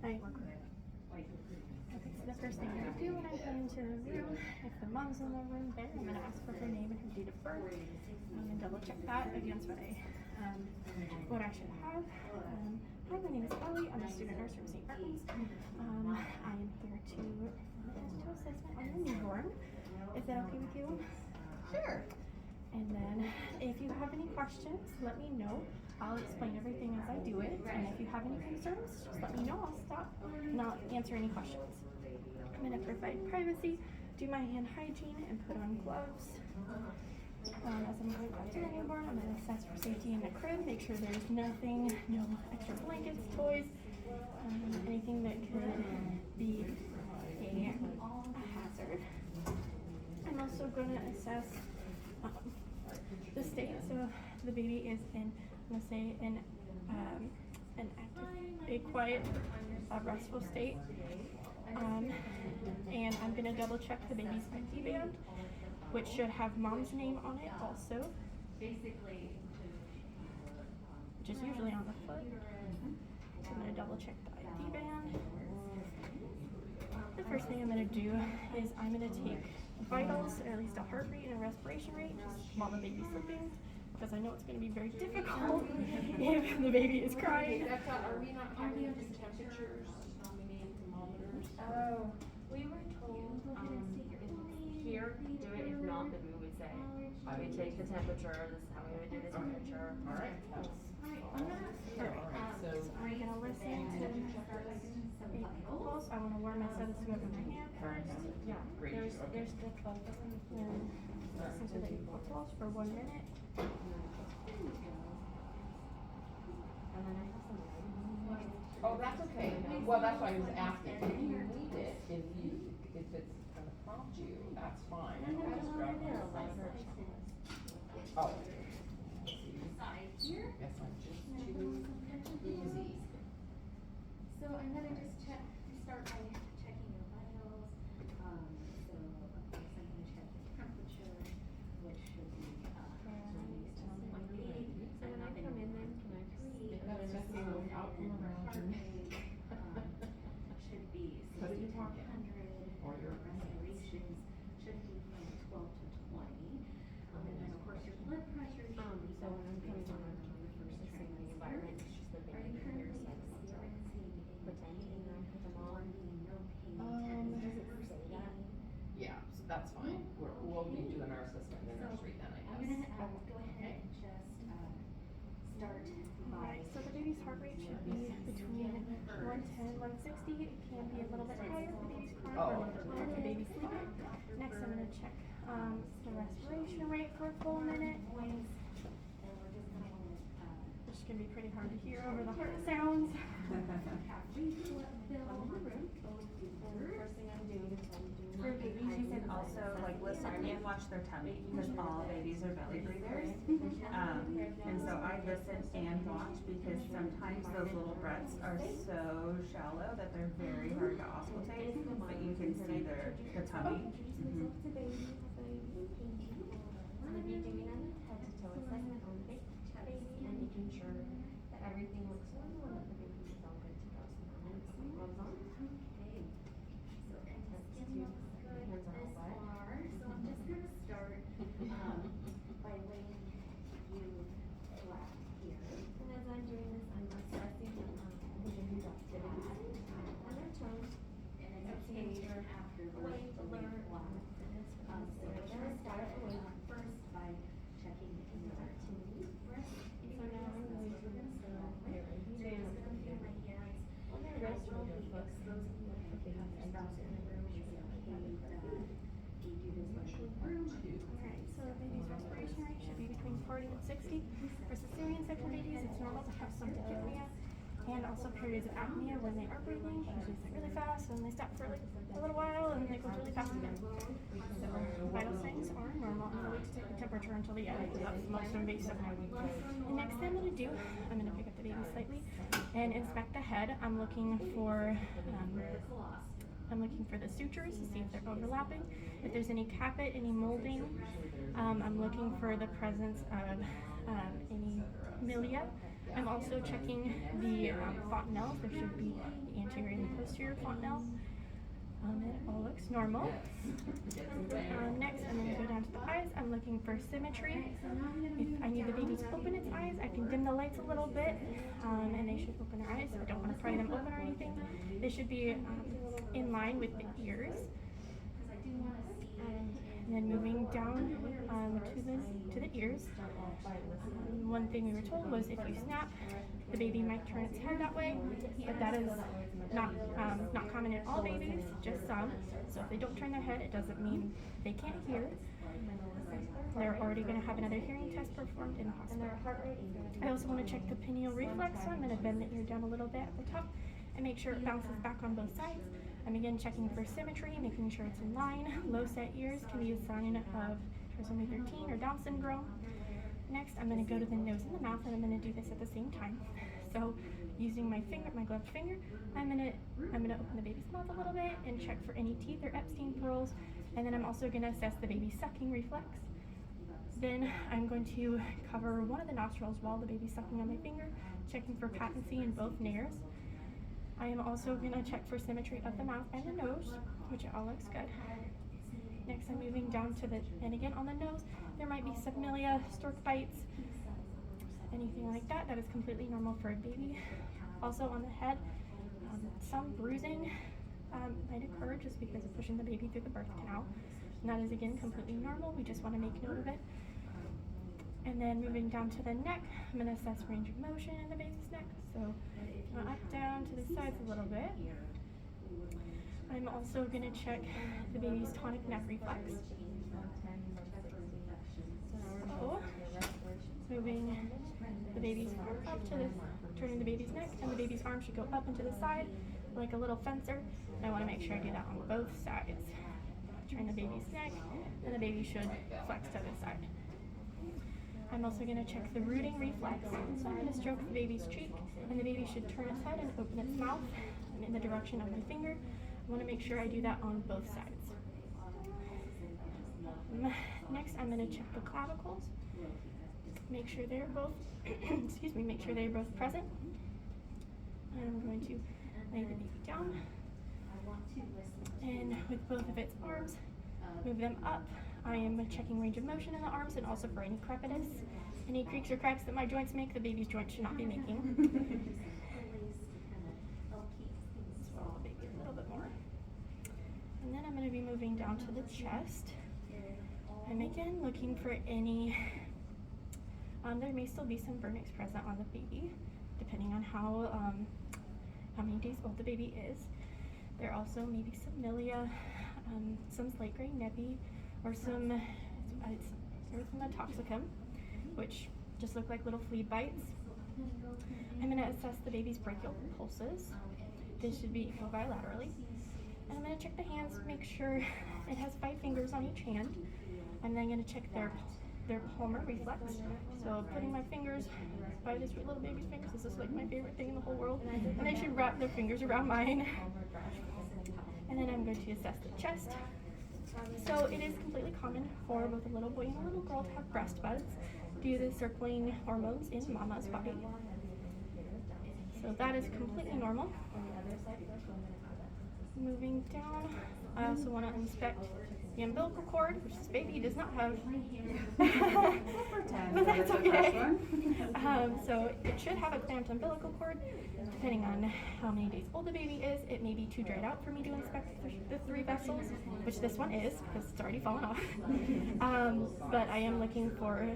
I work with it. Okay, so the first thing I'm going to do when I come into the room, if the mom's in the room there, I'm going to ask for her name and her date of birth. I'm going to double check that against what I should have. Hi, my name is Ellie. I'm a student nurse from St. Martin's. I am here to assessment on your newborn. Is that okay with you? Sure. And then if you have any questions, let me know. I'll explain everything as I do it. And if you have any concerns, just let me know. I'll stop and I'll answer any questions. I'm going to provide privacy, do my hand hygiene, and put on gloves. As I'm going back to the newborn, I'm going to assess for safety in the crib, make sure there's nothing, no extra blankets, toys, anything that could be a hazard. I'm also going to assess the state. So the baby is in, I'm going to say, in an active, a quiet, restful state. And I'm going to double check the baby's ID band, which should have mom's name on it also, which is usually on the foot. So I'm going to double check the ID band. The first thing I'm going to do is I'm going to take vitals, or at least a heart rate and a respiration rate, just while the baby's sleeping, because I know it's going to be very difficult if the baby is crying. Are we not having temperatures? Oh, we were told here, do it. If not, then we would say, we take the temperature, this is how we would do the temperature. All right. So I'm going to listen to a pulse. I want to wear my stethoscope in my hand first. Yeah. There's the club button. Listen to the pulse for 1 minute. And then I have some Oh, that's okay. Well, that's why I was asking. If you need it, if it's gonna prompt you, that's fine. I'll just grab my phone. Oh. Yes, I'm just too easy. So I'm gonna just start by checking your vitals. So of course I'm gonna check the temperature, which should be released to 1.8. So when I come in then, can I That's just a little out from around. Heart rate should be 60 to 100. Or your respirations should be from 12 to 20. And then of course your blood pressure should be so when I'm coming on the first thing in the environment, it's just the Are you baby currently here, so experiencing pretending I put them on. no pain? Does it say that? Yeah, so that's fine. We'll be doing our assessment in the nursery then, I I'm guess. gonna go ahead and just start by. Alright, so the baby's heart rate should be between 110, 160. It can be a little bit higher if the baby's crying or a little bit lower if the baby's sleeping. Next, I'm going to check the respiration rate for a full minute. Which can be pretty hard to hear over the heart sounds. First thing I'm doing is for babies, you can also like listen and watch their tummy because all babies are belly breathers. And so I listen and watch because sometimes those little breaths are so shallow that they're very hard to auscultate, but you can see the tummy. I'm going to be doing a head to toe assessment on the baby and making sure that everything looks normal and that the baby is all good to go. So now I'm going to put my gloves on. Okay. So hands on the butt. So I'm just gonna start by laying you flat here. And as I'm doing this, I'm assessing the baby's activity on their toes. And then okay after Away to lay learn. flat. So we're gonna start away first by checking your activity. So now I'm going to So I'm just gonna feel my hands. on their Rest wrist. will be exposing you if you have your spouse in the room. You can do this much room. Alright, so the baby's respiration rate should be between 40 and 60. For cesarean section babies, it's normal to have some tachypnea and also periods of apnea when they are breathing. Usually it's really fast and they stop for like a little while and they go really fast again. So vital signs are normal. I'm going to wait to take the temperature until the end because that's the most invasive one. The next thing I'm going to do, I'm going to pick up the baby slightly and inspect the head. I'm looking for the sutures to see if they're overlapping. If there's any caput, any molding, I'm looking for the presence of any milia. I'm also checking the fontanelles. There should be the anterior and the posterior fontanelle. It all looks normal. Next, I'm going to go down to the eyes. I'm looking for symmetry. If I need the baby to open its eyes, I can dim the lights a little bit, and they should open their eyes. I don't want to pry them open or anything. They should be in line with the ears. And then moving down to the ears. One thing we were told was if you snap, the baby might turn its head that way, but that is not common in all babies, just some. So if they don't turn their head, it doesn't mean they can't hear. They're already going to have another hearing test performed in the hospital. I also want to check the pineal reflex, so I'm going to bend the ear down a little bit at the top and make sure it bounces back on both sides. I'm again checking for symmetry, making sure it's in line. Low set ears can be a sign of trisomy 13 or Down syndrome. Next, I'm going to go to the nose and the mouth, and I'm going to do this at the same time. So, using my finger, my gloved finger, I'm going to open the baby's mouth a little bit and check for any teeth or Epstein pearls, and then I'm also going to assess the baby's sucking reflex. Then I'm going to cover one of the nostrils while the baby's sucking on my finger, checking for patency in both nares. I am also going to check for symmetry of the mouth and the nose, which all looks good. Next, I'm moving down to and again on the nose, there might be submilia, stork bites, anything like that. That is completely normal for a baby. Also on the head, some bruising might occur just because of pushing the baby through the birth canal. And that is again completely normal. We just want to make note of it. And then moving down to the neck, I'm going to assess range of motion in the baby's neck. So up, down, to the sides a little bit. I'm also going to check the baby's tonic neck reflex. So, moving the baby's arm up to turning the baby's neck, and the baby's arm should go up and to the side like a little fencer. And I want to make sure I do that on both sides. Turn the baby's neck, and the baby should flex to the side. I'm also going to check the rooting reflex. So I'm going to stroke the baby's cheek, and the baby should turn its head and open its mouth in the direction of my finger. I want to make sure I do that on both sides. Next, I'm going to check the clavicles. Make sure they're both, make sure they're both present. I'm going to lay the baby down, and with both of its arms, move them up. I am checking range of motion in the arms and also for any crepitus. Any creaks or cracks that my joints make, the baby's joints should not be making. Swallow the baby a little bit more. And then I'm going to be moving down to the chest. I'm again looking for any, there may still be some vernix present on the baby, depending on how many days old the baby is. There also may be some milia, some slate gray nevi, or some erythematoxicum, which just look like little flea bites. I'm going to assess the baby's brachial pulses. This should be equal bilaterally. And I'm going to check the hands, make sure it has 5 fingers on each hand. I'm then going to check their palmar reflex. So putting my fingers by this sweet little baby's fingers, this is like my favorite thing in the whole world. And they should wrap their fingers around mine. And then I'm going to assess the chest. So it is completely common for both a little boy and a little girl to have breast buds due to the circulating hormones in mama's body. So that is completely normal. Moving down, I also want to inspect the umbilical cord, which this baby does not have. But that's okay. So it should have a clamped umbilical cord. Depending on how many days old the baby is, it may be too dried out for me to inspect the 3 vessels, which this one is because it's already fallen off. But I am looking for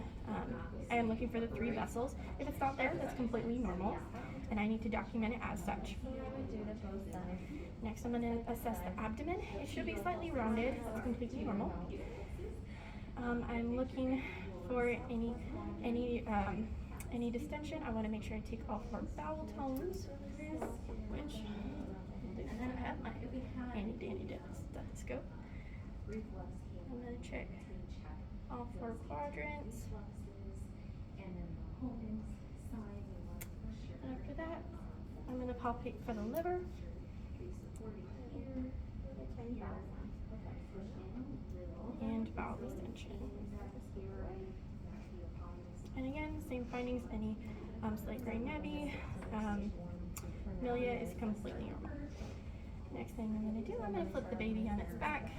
the 3 vessels. If it's not there, that's completely normal, and I need to document it as such. Next, I'm going to assess the abdomen. It should be slightly rounded. That's completely normal. I'm looking for any distension. I want to make sure I take all 4 bowel tones, which I have my handy dandy stethoscope. I'm going to check all 4 quadrants. And after that, I'm going to palpate for the liver. And bowel distension. And again, same findings, any slight gray navy. Amelia is completely normal. Next thing I'm gonna do, I'm gonna flip the baby on its back.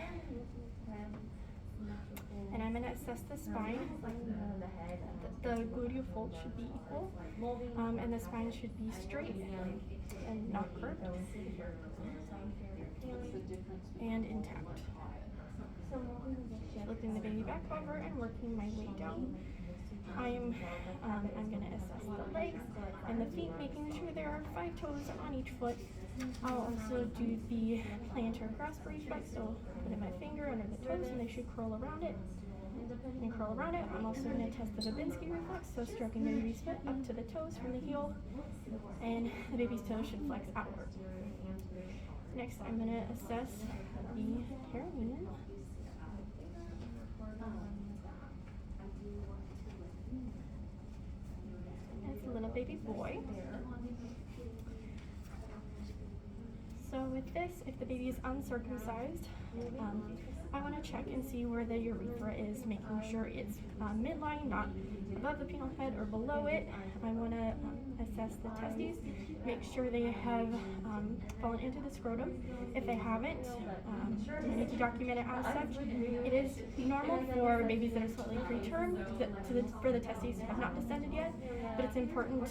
And I'm gonna assess the spine. The gluteal fold should be equal, and the spine should be straight and not curved, and intact. Flipping the baby back over and working my way down. I'm gonna assess the legs and the feet, making sure there are 5 toes on each foot. I'll also do the plantar grasp reflex, so put in my finger under the toes and they should curl around it. And curl around it. I'm also going to test the Babinski reflex, so stroking the baby's foot up to the toes from the heel, and the baby's toes should flex outward. Next, I'm going to assess the perineum. It's a little baby boy. So with this, if the baby is uncircumcised, I want to check and see where the urethra is, making sure it's midline, not above the penile head or below it. I want to assess the testes, make sure they have fallen into the scrotum. If they haven't, I need to document it as such. It is normal for babies that are slightly preterm for the testes to have not descended yet, but it's important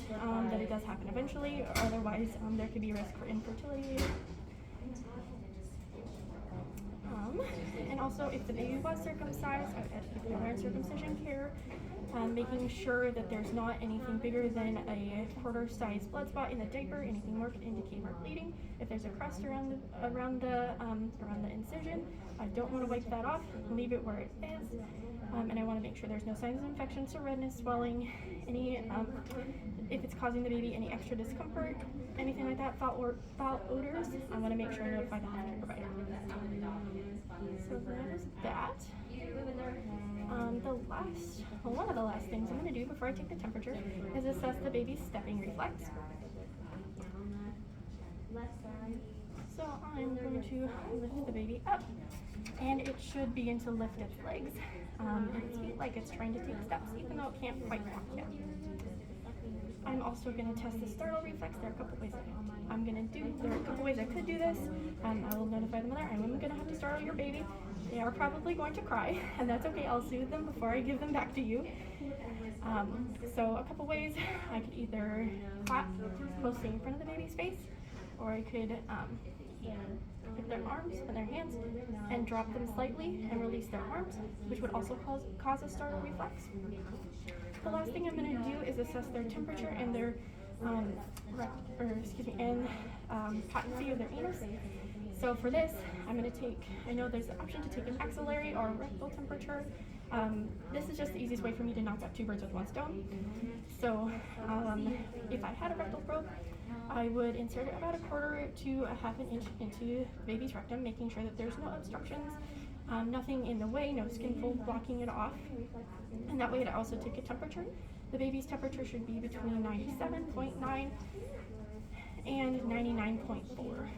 that it does happen eventually, or otherwise there could be risk for infertility later. And also, if the baby was circumcised, if they're wearing circumcision care, making sure that there's not anything bigger than a quarter-sized blood spot in the diaper. Anything more could indicate more bleeding. If there's a crust around the incision, I don't want to wipe that off. Leave it where it is. And I want to make sure there's no signs of infection, so redness, swelling, if it's causing the baby any extra discomfort, anything like that, foul odors, I want to make sure I notify the healthcare provider. So that is that. One of the last things I'm going to do before I take the temperature is assess the baby's stepping reflex. So I'm going to lift the baby up, and it should begin to lift its legs and its feet like it's trying to take steps, even though it can't quite walk yet. I'm also going to test the startle reflex. There are a couple ways I could do this. I will notify the mother. I'm going to have to startle your baby. They are probably going to cry, and that's okay. I'll soothe them before I give them back to you. So a couple ways. I could either clap mostly in front of the baby's face, or I could put their arms and their hands and drop them slightly and release their arms, which would also cause a startle reflex. The last thing I'm going to do is assess their temperature and their patency of their anus. So for this, I'm going to take, I know there's the option to take an axillary or rectal temperature. This is just the easiest way for me to knock out 2 birds with 1 stone. So if I had a rectal probe, I would insert it about 1/4 to 1/2 inch into the baby's rectum, making sure that there's no obstructions, nothing in the way, no skin fold blocking it off. And that way it also take a temperature. The baby's temperature should be between 97.9 and 99.4.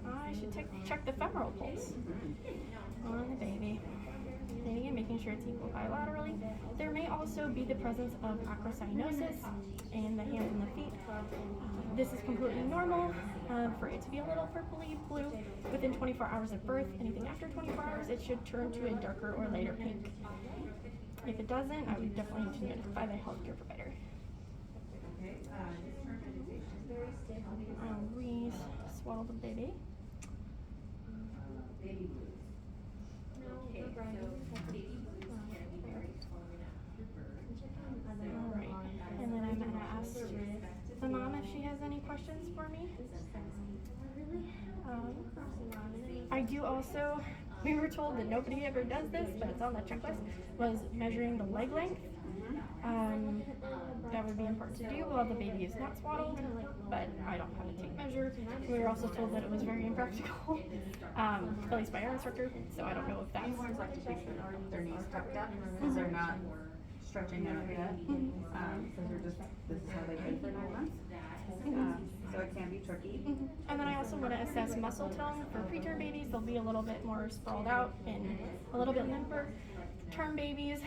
I should check the femoral pulse on the baby. And again, making sure it's equal bilaterally. There may also be the presence of acrocyanosis in the hands and the feet. This is completely normal for it to be a little purpley blue within 24 hours of birth. Anything after 24 hours, it should turn to a darker or lighter pink. If it doesn't, I would definitely need to notify the healthcare provider. I'll re-swaddle the baby. Alright, and then I'm going to ask the mom if she has any questions for me. I do also, we were told that nobody ever does this, but it's on the checklist, was measuring the leg length. That would be important to do while the baby is not swaddled, but I don't have a tape measure. We were also told that it was very impractical, at least by our instructor, so I don't know if that's... Newborns like to keep their knees tucked up because they're not stretching out yet. So they're just, this is how they've been for 9 months. so it can be tricky. And then I also want to assess muscle tone for preterm babies. They'll be a little bit more sprawled out and a little bit limper. Term babies,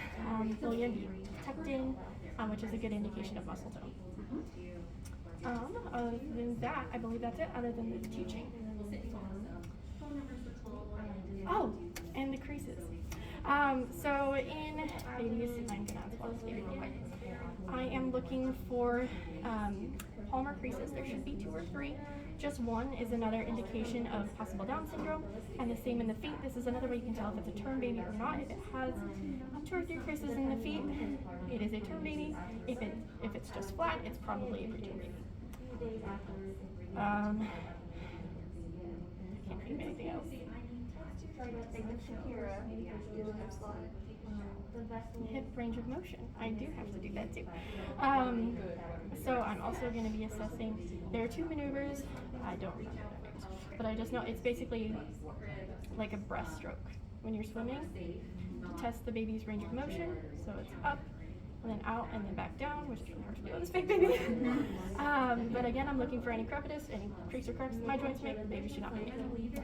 they'll be tucked in, which is a good indication of muscle tone. Other than that, I believe that's it, other than the teaching. Oh, and the creases. So in babies, I'm gonna unspot this baby real quick. I am looking for palmar creases. There should be 2 or 3. Just one is another indication of possible Down syndrome, and the same in the feet. This is another way you can tell if it's a term baby or not. If it has 2 or 3 creases in the feet, it is a term baby. If it's just flat, it's probably a preterm baby. I can't think of anything else. Hip range of motion. I do have to do that too. So I'm also going to be assessing, there are 2 maneuvers, I don't remember the names, but I just know it's basically like a breaststroke when you're swimming to test the baby's range of motion. So it's up and then out and then back down, which is really hard to do on this big baby. But again, I'm looking for any crepitus, any crease or cracks my joints make, the baby should not be making.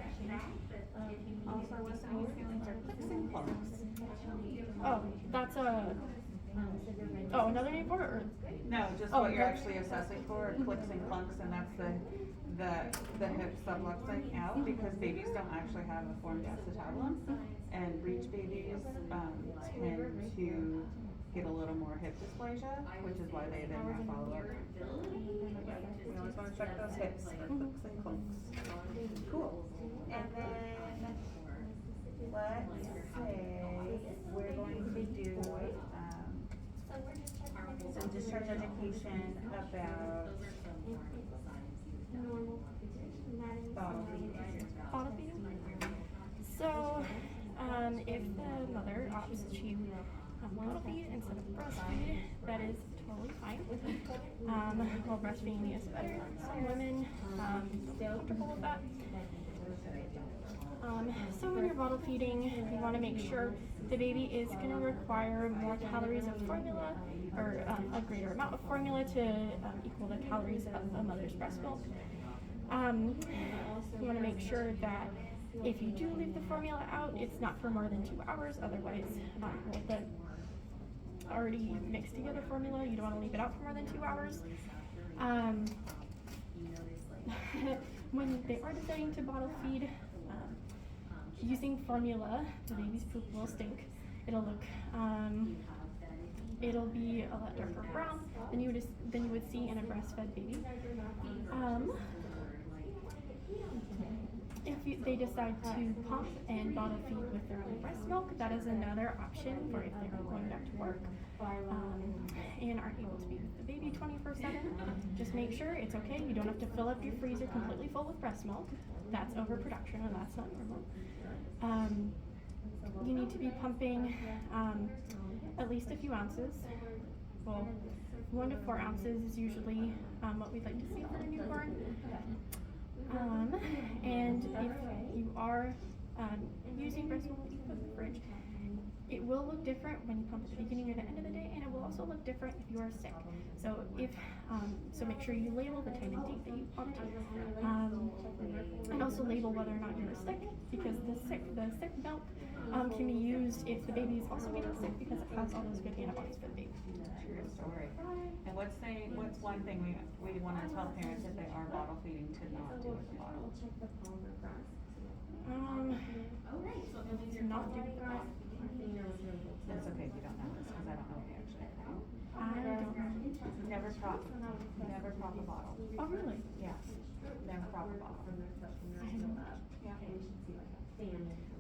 Also, listening feelings are clicks and clunks. Oh, that's another name for it? Or? No, just what you're actually assessing for, clicks and clunks, and that's the hip subluxing out, because babies don't actually have a formed acetabulum, and breech babies tend to get a little more hip dysplasia, which is why they then have follow-up. We always want to check those hips for clicks and clunks. Cool. And then let's say we're going to do some discharge education about bottle feeding. Bottle feeding? So, if the mother opts to bottle feed instead of breastfeed, that is totally fine. Well, breastfeeding is better. Some women don't feel comfortable with that. So when you're bottle feeding, you want to make sure the baby is going to require more calories of formula, or a greater amount of formula to equal the calories of a mother's breast milk. You want to make sure that if you do leave the formula out, it's not for more than 2 hours. Otherwise, with the already mixed together formula, you don't want to leave it out for more than 2 hours. When they are deciding to bottle feed, using formula, the baby's poop will stink. It'll look, it'll be a lot darker brown than you would see in a breastfed baby. If they decide to pump and bottle feed with their own breast milk, that is another option for if they're going back to work and aren't able to be with the baby 24/7. Just make sure it's okay. You don't have to fill up your freezer completely full with breast milk. That's overproduction, and that's not normal. You need to be pumping at least a few ounces. Well, 1 to 4 ounces is usually what we'd like to see for a newborn. And if you are using breast milk that you put in the fridge, it will look different when you pump at the beginning or the end of the day, and it will also look different if you are sick. So so make sure you label the time and date that you pumped, and also label whether or not you're sick, because the sick milk can be used if the baby is also getting sick, because it has all those good antibodies for the baby. True story. And what's one thing we want to tell parents if they are bottle feeding to not do with the bottle? Not do with the bottle. It's okay if you don't know this, because I don't know if you actually know. I don't know. Never prop a bottle. Oh, really? Yeah. Never prop a bottle. Yeah.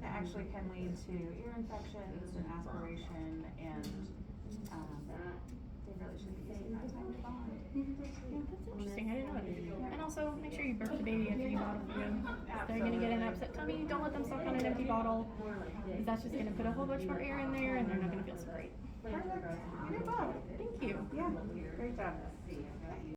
That actually can lead to ear infections and aspiration, and they really shouldn't be using that type of bond. Yeah, that's interesting. I didn't know that. And also, make sure you burp the baby after you bottle feed them. If they're going to get an upset tummy, don't let them suck on an empty bottle, because that's just going to put a whole bunch more air in there, and they're not going to feel so great. Perfect. You did well. Thank you. Yeah. Great job.